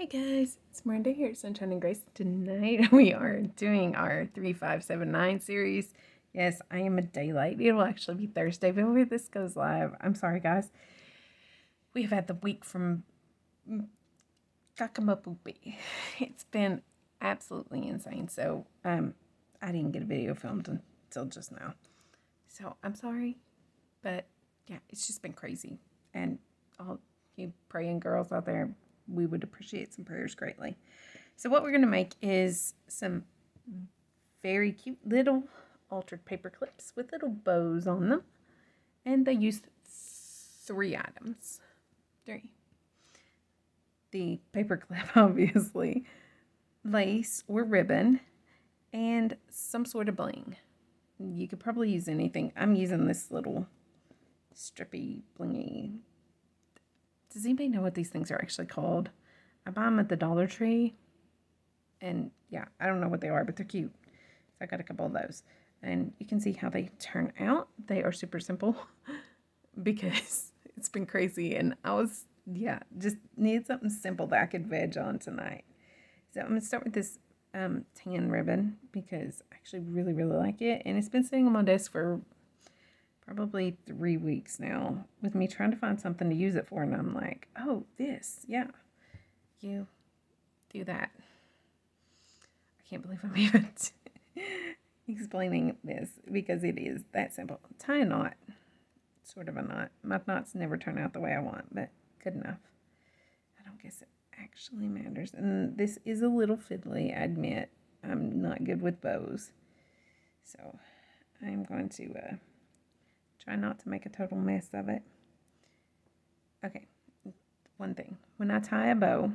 Hey guys, it's Miranda here at Sunshine and Grace. Tonight we are doing our 3579 series. Yes, I am a day late. It will actually be Thursday before this goes live. I'm sorry guys. We have had the week from Kakamapupi. It's been absolutely insane. So I didn't get a video filmed until just now. So I'm sorry. But yeah, it's just been crazy. And all you praying girls out there, we would appreciate some prayers greatly. So what we're going to make is some very cute little altered paper clips with little bows on them. And they used 3 items. 3. The paper clip, obviously, lace or ribbon, and some sort of bling. You could probably use anything. I'm using this little strippy blingy. Does anybody know what these things are actually called? I buy them at the Dollar Tree. And yeah, I don't know what they are, but they're cute. So I got a couple of those. And you can see how they turn out. They are super simple because it's been crazy. And I was, just needed something simple that I could veg on tonight. So I'm going to start with this tan ribbon because I actually really, really like it. And it's been sitting on my desk for probably 3 weeks now with me trying to find something to use it for. And I'm like, oh, this, yeah, you do that. I can't believe I'm even explaining this because it is that simple. Tie a knot, sort of a knot. My knots never turn out the way I want, but good enough. I don't guess it actually matters. And this is a little fiddly, I admit. I'm not good with bows. So I'm going to try not to make a total mess of it. Okay, one thing. When I tie a bow,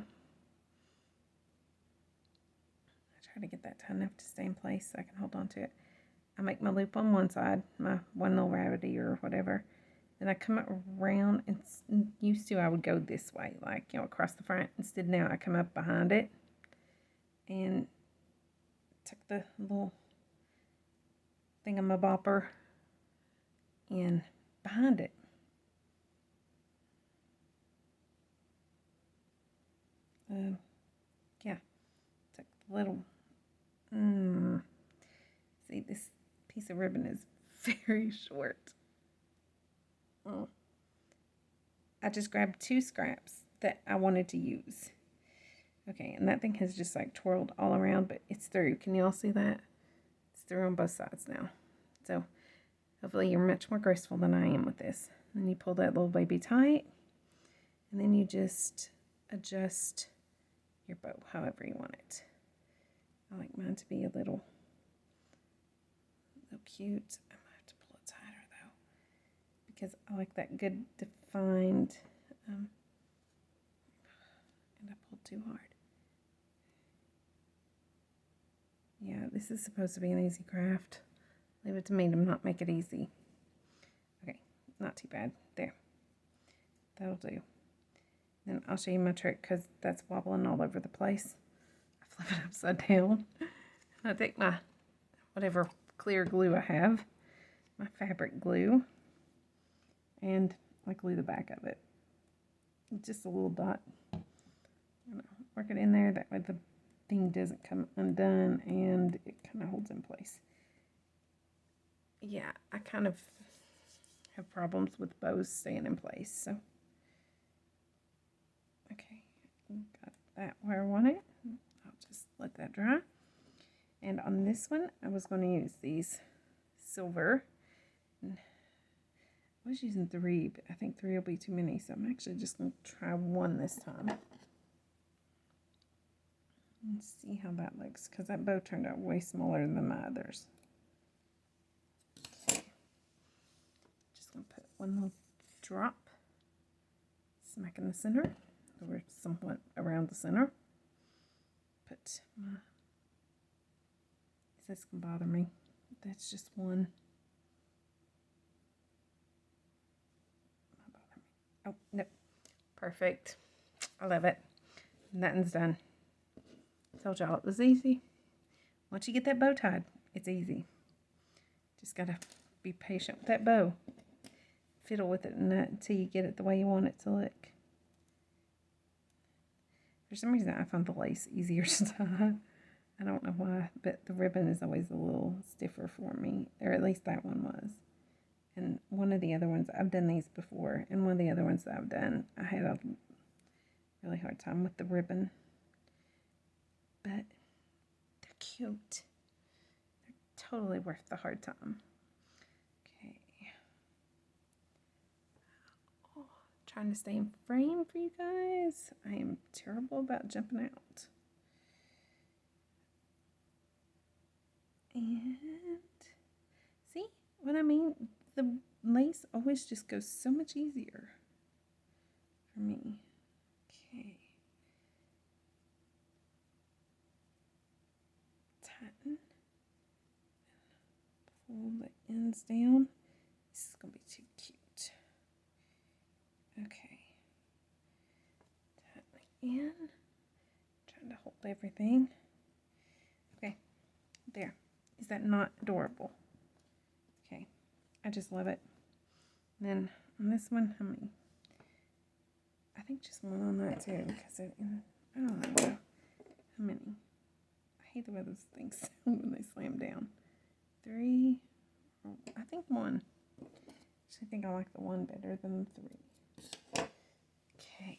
I try to get that tight enough to stay in place so I can hold on to it. I make my loop on one side, my one little rabbity or whatever. Then I come around, and used to I would go this way, like, across the front. Instead now I come up behind it and tuck the little thingamabopper in behind it. Tuck the little, see, this piece of ribbon is very short. I just grabbed 2 scraps that I wanted to use. Okay, and that thing has just like twirled all around, but it's through. Can you all see that? It's through on both sides now. So hopefully you're much more graceful than I am with this. And you pull that little baby tight, and then you just adjust your bow however you want it. I like mine to be a little cute. I might have to pull it tighter though, because I like that good defined, and I pulled too hard. Yeah, this is supposed to be an easy craft. Leave it to me to not make it easy. Okay, not too bad. There. That'll do. Then I'll show you my trick because that's wobbling all over the place. I flip it upside down. I take my whatever clear glue I have, my fabric glue, and I glue the back of it. Just a little dot. Work it in there. That way the thing doesn't come undone and it kind of holds in place. Yeah, I kind of have problems with bows staying in place, so okay, got that where I want it. I'll just let that dry. And on this one, I was going to use these silver. I was using 3, but I think 3 will be too many, so I'm actually just going to try 1 this time. And see how that looks, because that bow turned out way smaller than my others. Just going to put 1 little drop, smack in the center, or somewhat around the center. Put my, this can bother me. That's just 1. Not bother me. Oh, no. Perfect. I love it. Nothing's done. Told y'all it was easy. Once you get that bow tied, it's easy. Just gotta be patient with that bow. Fiddle with it until you get it the way you want it to look. For some reason, I found the lace easier to tie. I don't know why, but the ribbon is always a little stiffer for me, or at least that one was. And one of the other ones, I've done these before, and one of the other ones that I've done, I had a really hard time with the ribbon. But they're cute. They're totally worth the hard time. Okay. Oh, trying to stay in frame for you guys. I am terrible about jumping out. And see what I mean? The lace always just goes so much easier for me. Okay. Tighten. Pull the ends down. This is going to be too cute. Okay. Tighten again. Trying to hold everything. Okay. There. Is that not adorable? Okay. I just love it. And then on this one, how many? I think just one on that too, because I don't know how many. I hate the way those things sound when they slam down. 3, I think 1. Actually, I think I like the 1 better than the 3. Okay.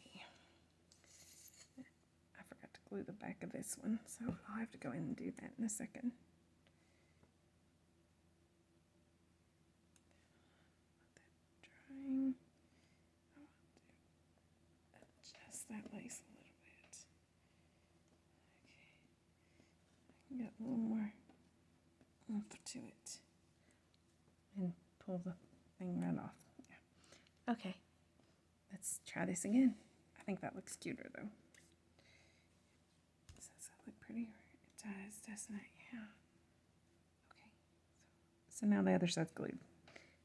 I forgot to glue the back of this one, so I'll have to go in and do that in a second. Adjust that lace a little bit. Okay. Get a little more oomph to it. And pull the thing right off. Yeah. Okay. Let's try this again. I think that looks cuter though. Does that look prettier? It does, doesn't it? Yeah. Okay. So now the other side's glued.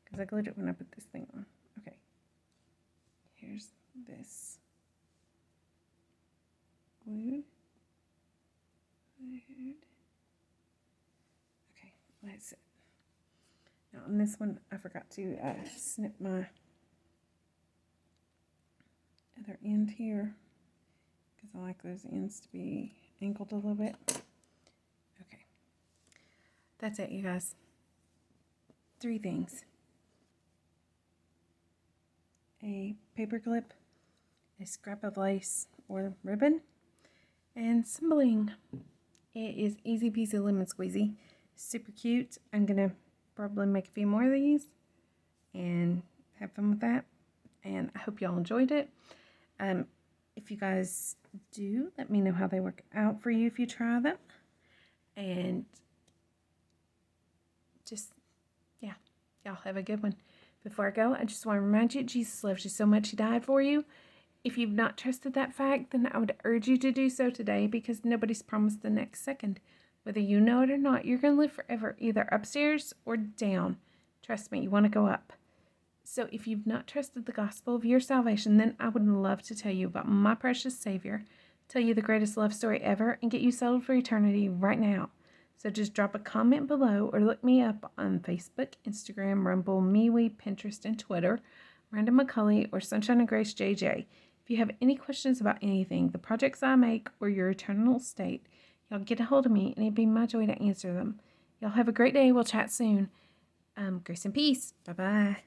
Because I glued it when I put this thing on. Okay. Here's this. Glued. Okay, that's it. Now on this one, I forgot to snip my other end here. Because I like those ends to be angled a little bit. Okay. That's it, you guys. 3 things. A paper clip, a scrap of lace or ribbon, and some bling. It is easy peasy lemon squeezy. Super cute. I'm going to probably make a few more of these and have fun with that. And I hope y'all enjoyed it. If you guys do, let me know how they work out for you if you try them. And just, yeah, y'all have a good one. Before I go, I just want to remind you, Jesus loves you so much, He died for you. If you've not trusted that fact, then I would urge you to do so today, because nobody's promised the next second. Whether you know it or not, you're going to live forever, either upstairs or down. Trust me, you want to go up. So if you've not trusted the gospel of your salvation, then I would love to tell you about my precious Savior, tell you the greatest love story ever, and get you settled for eternity right now. So just drop a comment below or look me up on Facebook, Instagram, Rumble, MeWe, Pinterest, and Twitter, Miranda McCulley, or Sunshine and Grace JJ. If you have any questions about anything, the projects I make, or your eternal state, y'all get a hold of me, and it'd be my joy to answer them. Y'all have a great day. We'll chat soon. Grace and peace. Bye-bye.